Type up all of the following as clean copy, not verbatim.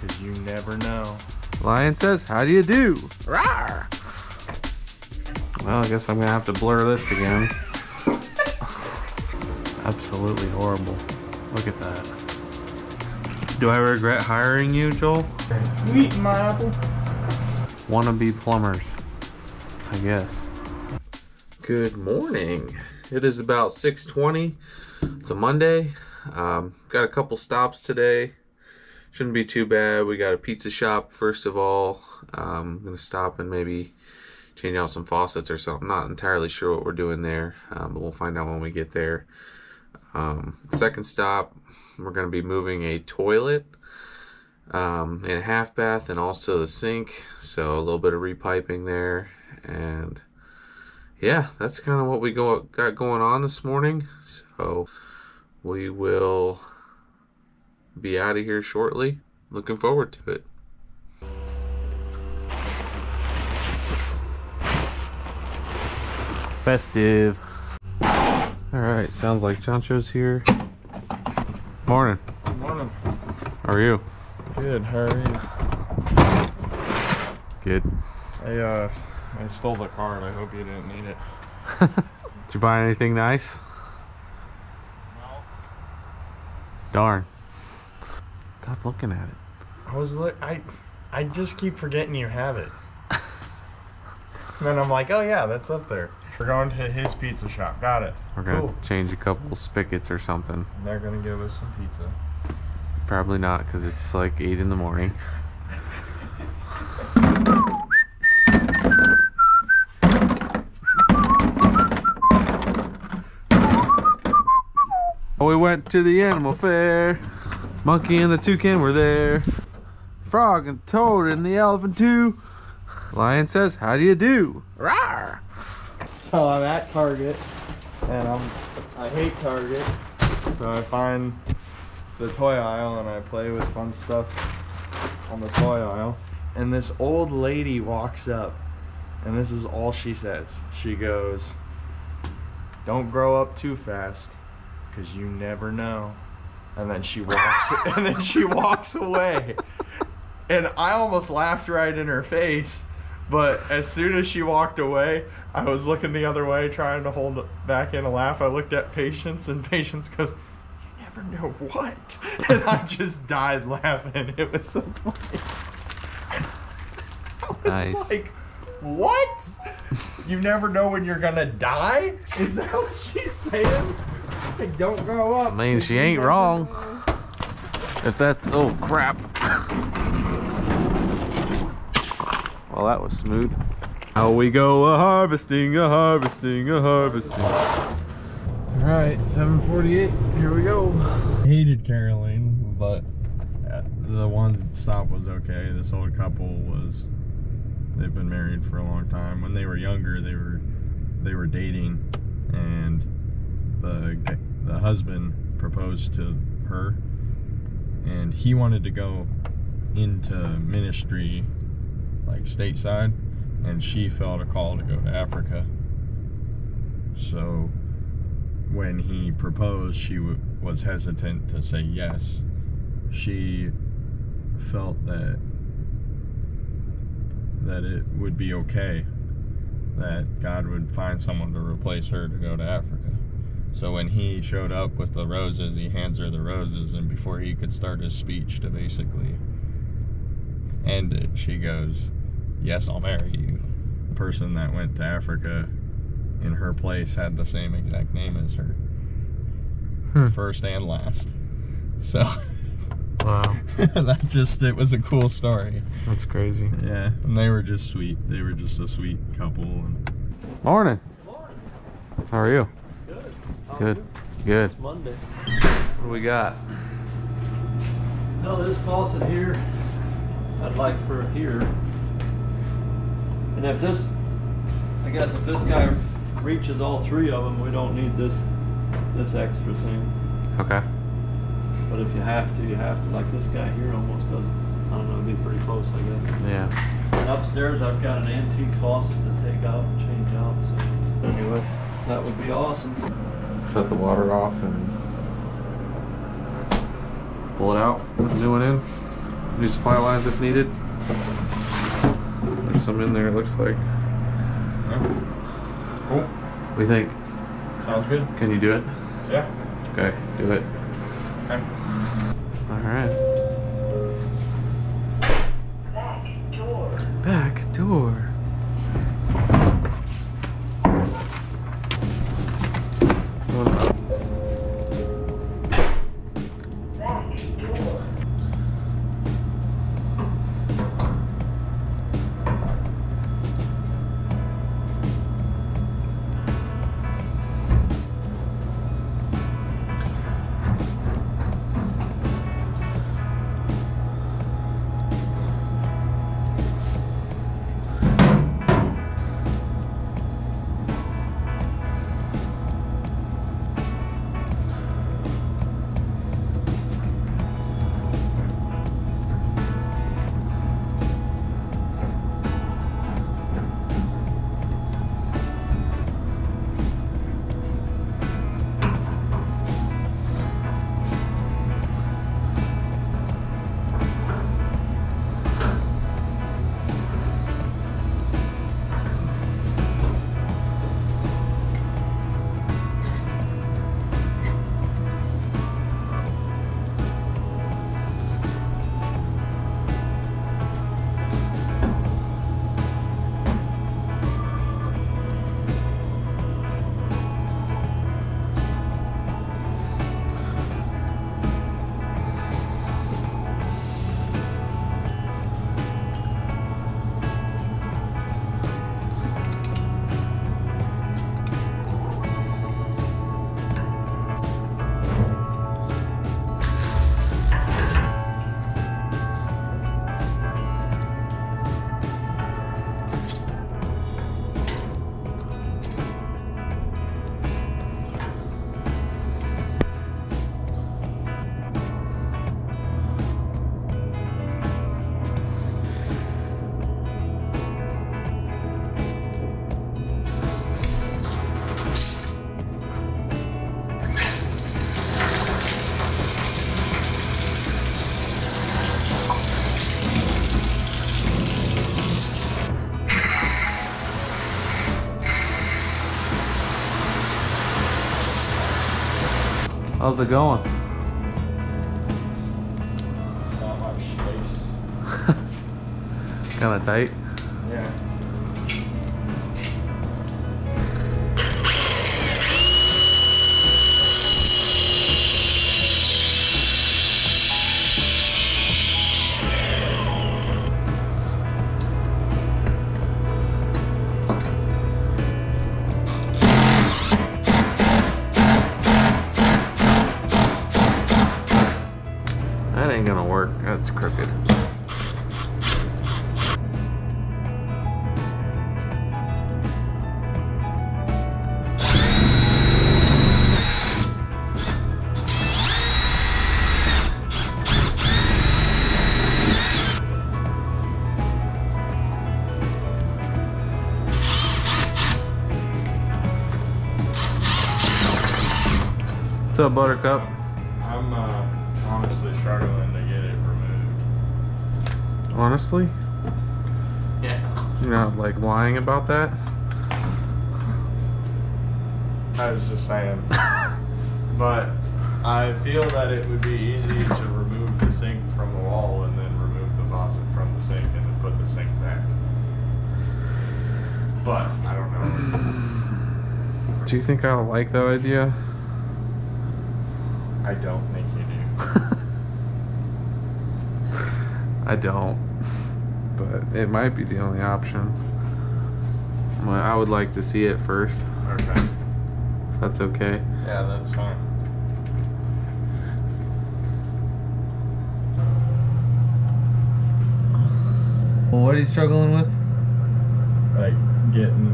'cause you never know. Lion says, how do you do? Rawr! Well, I guess I'm gonna have to blur this again. Absolutely horrible. Look at that. Do I regret hiring you, Joel? You eating my apple? Wannabe plumbers, I guess. Good morning. It is about 6:20. It's a Monday. Got a couple stops today. Shouldn't be too bad. We got a pizza shop first of all. I'm gonna stop and maybe change out some faucets or something. Not entirely sure what we're doing there, but we'll find out when we get there. Second stop, we're gonna be moving a toilet and a half bath and also the sink. So a little bit of repiping there, and yeah, that's kind of what we got going on this morning. So we will be out of here shortly. Looking forward to it. Festive. All right, sounds like Chancho's here. Morning. Good morning. How are you? Good, how are you? Good. I stole the card. I hope you didn't need it. Did you buy anything nice? No. Darn. Stop looking at it. I just keep forgetting you have it. And then I'm like, oh yeah, that's up there. We're going to his pizza shop. Got it. We're gonna Cool. change a couple spigots or something. And they're gonna give us some pizza. Probably not, because it's like 8 in the morning. We went to the animal fair. Monkey and the toucan were there. Frog and toad and the elephant too. Lion says, how do you do? Rawr! So I'm at Target, and I hate Target. So I find the toy aisle and I play with fun stuff on the toy aisle. And this old lady walks up, and this is all she says. She goes, "Don't grow up too fast, 'cause you never know." And then she walks away. And I almost laughed right in her face, but as soon as she walked away, I was looking the other way trying to hold back in a laugh. I looked at Patience, and Patience goes, "You never know what?" And I just died laughing. It was so funny. I was Nice. like, what? You never know when you're gonna die? Is that what she's saying? Like, don't grow up. I mean, she ain't wrong. If that's, oh crap. Well, that was smooth. How we go a-harvesting, a-harvesting, a-harvesting. All right, 7:48, here we go. Hated Caroline, but the one stop was okay. This old couple they've been married for a long time. When they were younger, they were dating, and the husband proposed to her, and he wanted to go into ministry like stateside, and she felt a call to go to Africa. So when he proposed, she was hesitant to say yes. She felt that it would be okay, that God would find someone to replace her to go to Africa. So when he showed up with the roses, he hands her the roses, and before he could start his speech to basically end it, she goes, "Yes, I'll marry you." The person that went to Africa in her place had the same exact name as her. First and last. So Wow. it was a cool story. That's crazy. Yeah, and they were just sweet. They were just a sweet couple. And Morning. How are you? Good. Good. Good. It's Monday. What do we got? No, this faucet here, I'd like for here. And if this guy reaches all three of them, we don't need this extra thing. Okay. But if you have to, like this guy here almost doesn't. I don't know, it'd be pretty close, I guess. Yeah. And upstairs, I've got an antique faucet to take out and change out, so anyway, that would be awesome. Shut the water off and pull it out. Put the new one in. New supply lines if needed. There's some in there, it looks like. Yeah. Cool. What do you think? Sounds good. Can you do it? Yeah. Okay, do it. Okay. Alright. Back door. Back door. Back door. How's it going? Not much space. Kinda tight. Yeah. That ain't gonna work. That's crooked. What's up, Buttercup? I'm honestly struggling to get it removed. Honestly? Yeah. You're not like lying about that? I was just saying. But I feel that it would be easy to remove the sink from the wall and then remove the faucet from the sink and then put the sink back. But I don't know. Do you think I'll like that idea? I don't think you do. I don't. But it might be the only option. Well, I would like to see it first. Okay. If that's okay. Yeah, that's fine. Well, what are you struggling with? Like getting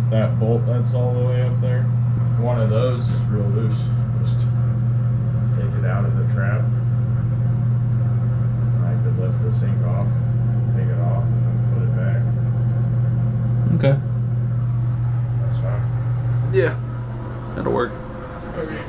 that bolt that's all the way up there. One of those is real loose. Just take it out of the trap. I could lift the sink off, take it off, and then put it back. Okay. That's fine. Yeah. That'll work. Okay.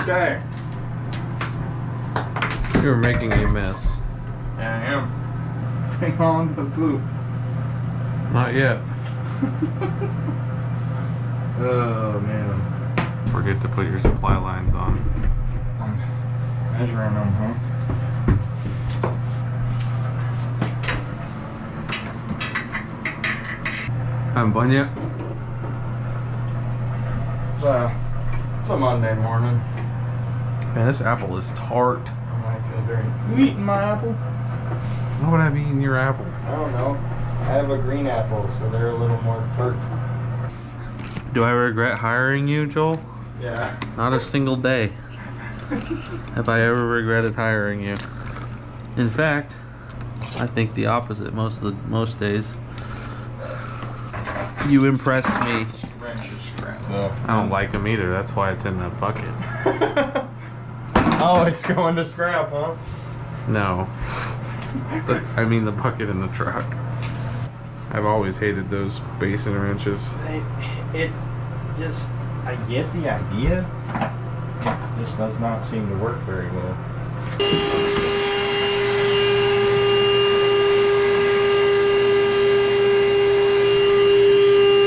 Okay. You're making a mess. Yeah, I am. Bring on the poop. Not yet. Oh, man. Forget to put your supply lines on. I'm measuring them, huh? Haven't bun yet? It's a Monday morning. Man, this apple is tart. I feel very. You eating my apple? Why would I be eating your apple? I don't know. I have a green apple, so they're a little more tart. Do I regret hiring you, Joel? Yeah. Not a single day have I ever regretted hiring you. In fact, I think the opposite most days. You impress me. Wrench is scrap. I don't like them either. That's why it's in the bucket. Oh, it's going to scrap, huh? No. I mean the bucket in the truck. I've always hated those basin wrenches. It just, I get the idea. It just does not seem to work very well.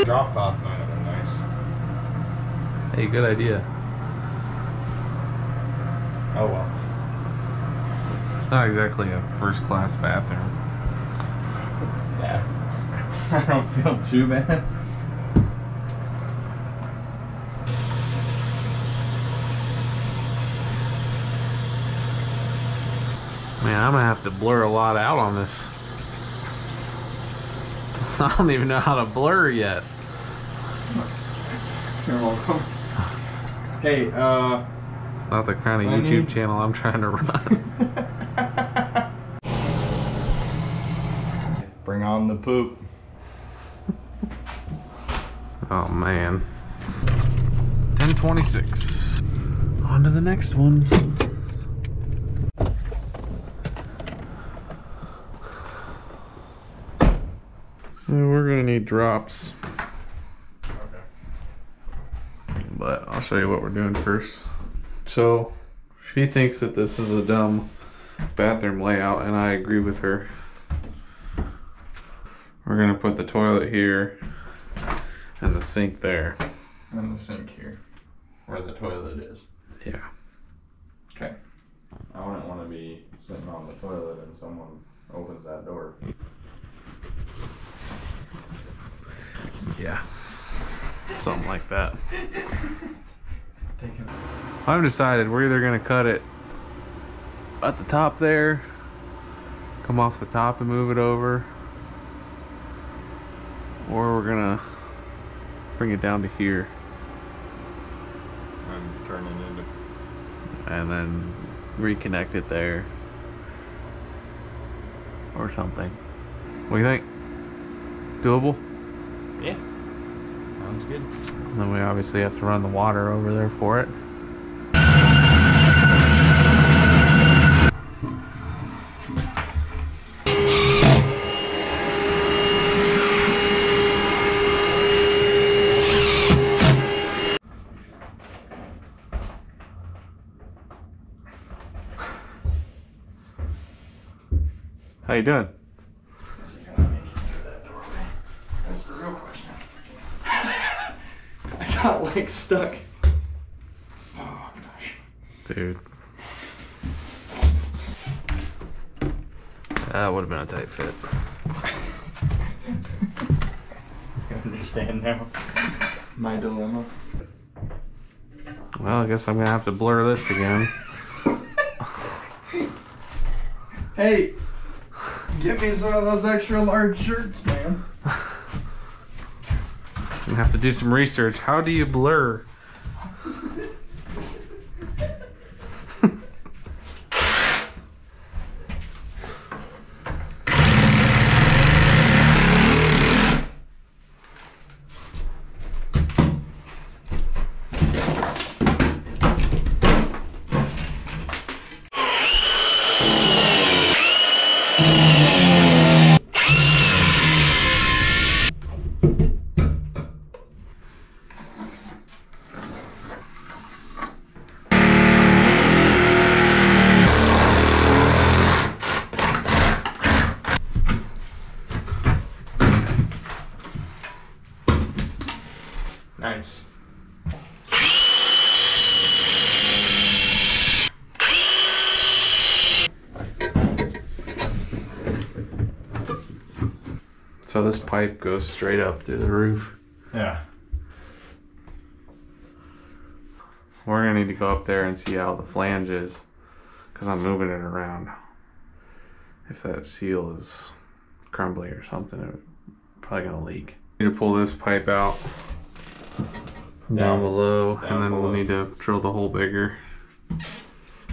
Drop off might have been nice. Hey, good idea. Oh well. It's not exactly a first class bathroom. Yeah. I don't feel too bad. Man, I'm gonna have to blur a lot out on this. I don't even know how to blur yet. You're welcome. Hey, It's not the kind of YouTube channel I'm trying to run. bring on the poop. Oh man. 10:26. On to the next one. We're gonna need drops. But I'll show you what we're doing first. So she thinks that this is a dumb bathroom layout, and I agree with her. We're gonna put the toilet here and the sink there. And the sink here, where the toilet is. Yeah. Okay. I wouldn't want to be sitting on the toilet and someone opens that door. Yeah. Something like that. I've decided we're either gonna cut it at the top there, come off the top and move it over, or we're gonna bring it down to here And turn it into. and then reconnect it there or something. What do you think? Doable? Yeah. Sounds good. And then we obviously have to run the water over there for it. How you doing? Is he gonna make it through that doorway? That's the real question. I got like stuck. Oh gosh. Dude. That would have been a tight fit. You understand now my dilemma? Well, I guess I'm gonna have to blur this again. Hey, get me some of those extra large shirts, man. I'm gonna have to do some research. How do you blur? Nice. So this pipe goes straight up through the roof. Yeah. We're gonna need to go up there and see how the flange is, because I'm moving it around. If that seal is crumbly or something, it's probably gonna leak. Need to pull this pipe out down below, and then we'll need to drill the hole bigger.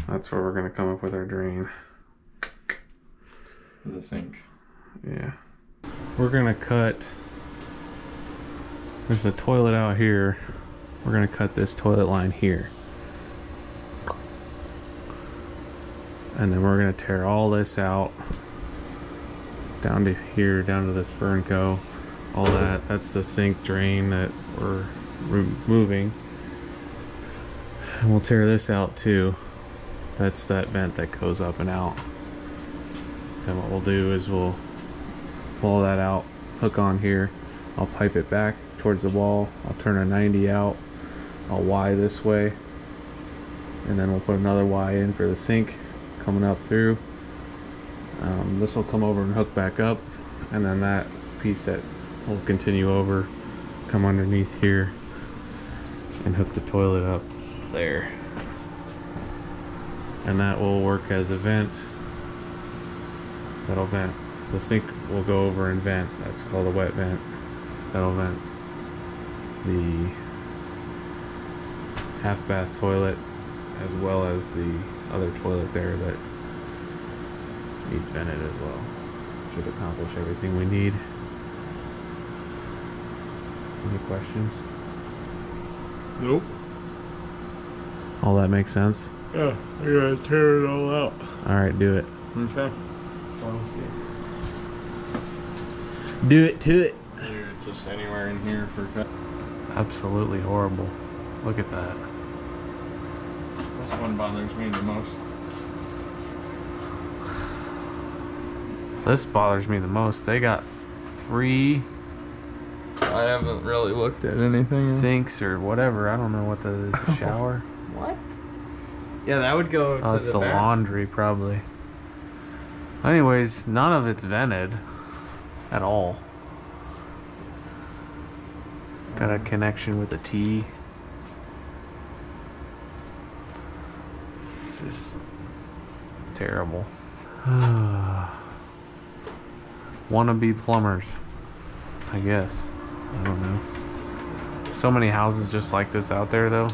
That's where we're gonna come up with our drain. For the sink. Yeah. We're gonna cut, there's a toilet out here. We're gonna cut this toilet line here. And then we're gonna tear all this out. Down to here, down to this Fernco. All that, that's the sink drain that we're removing. And we'll tear this out too. That's that vent that goes up and out. Then what we'll do is we'll pull that out, hook on here. I'll pipe it back towards the wall. I'll turn a 90 out. I'll Y this way. And then we'll put another Y in for the sink coming up through. This will come over and hook back up. And then that piece that will continue over, come underneath here and hook the toilet up there. And that will work as a vent. That'll vent. The sink will go over and vent. That's called a wet vent. That'll vent the half bath toilet as well as the other toilet there that needs vented as well. Should accomplish everything we need. Any questions? Nope. All that makes sense? Yeah, I gotta tear it all out. Alright, do it. Okay. Do it to it. Just anywhere in here for cut. Absolutely horrible. Look at that. This one bothers me the most. This bothers me the most. They got 3 I haven't really looked at anything. sinks or whatever. I don't know what that is. A shower? What? Yeah, that would go to It's the the back. laundry probably. Anyways, none of it's vented at all. Got a connection with a T. It's just terrible. Wannabe plumbers, I guess. I don't know. So many houses just like this out there though.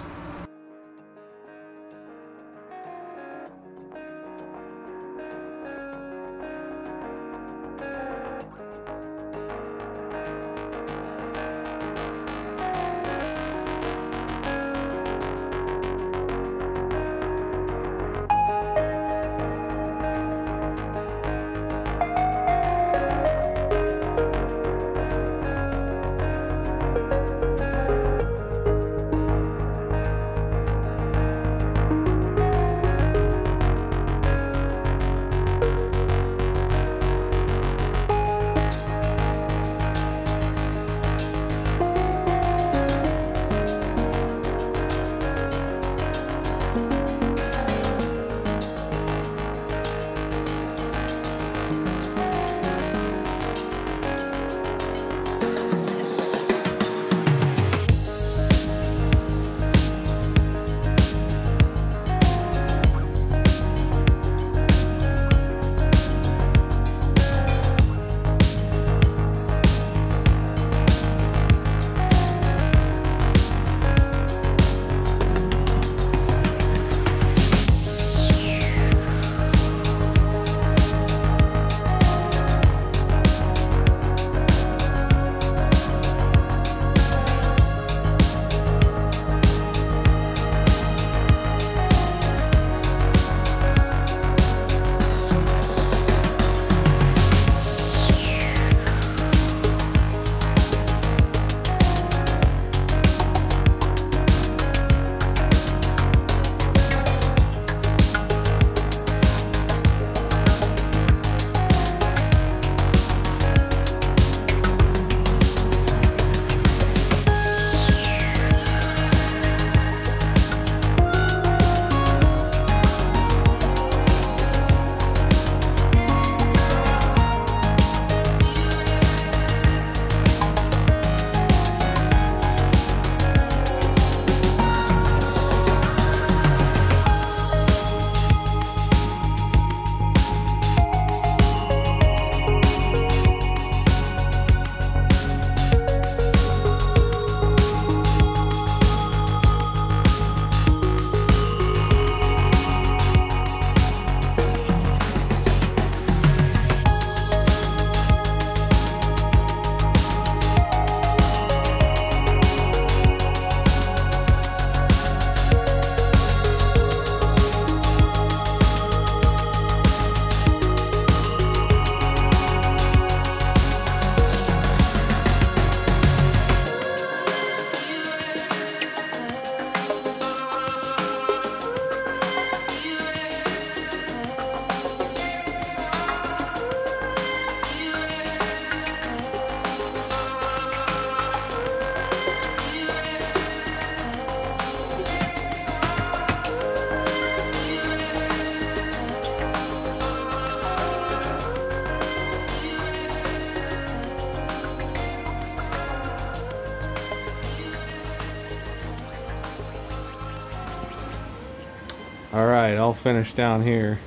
All right, I'll finish down here.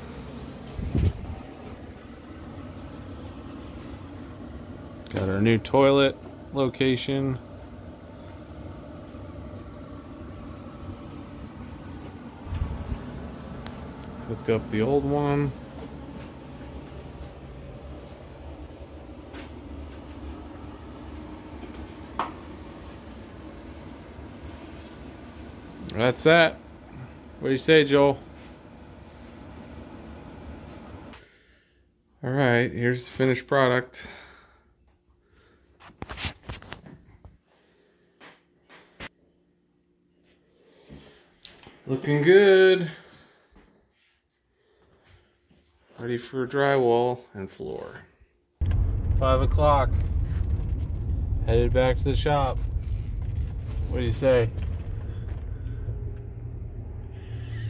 Got our new toilet location. Hooked up the old one. That's that. What do you say, Joel? All right, here's the finished product. Looking good. Ready for drywall and floor. 5 o'clock. Headed back to the shop. What do you say?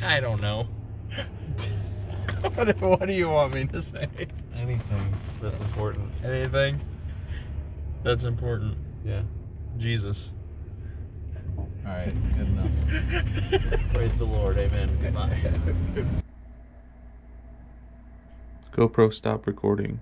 I don't know. What do you want me to say? Anything that's important. Anything that's important. Yeah. Jesus. Alright, good enough. Praise the Lord, amen. Goodbye. GoPro, stop recording.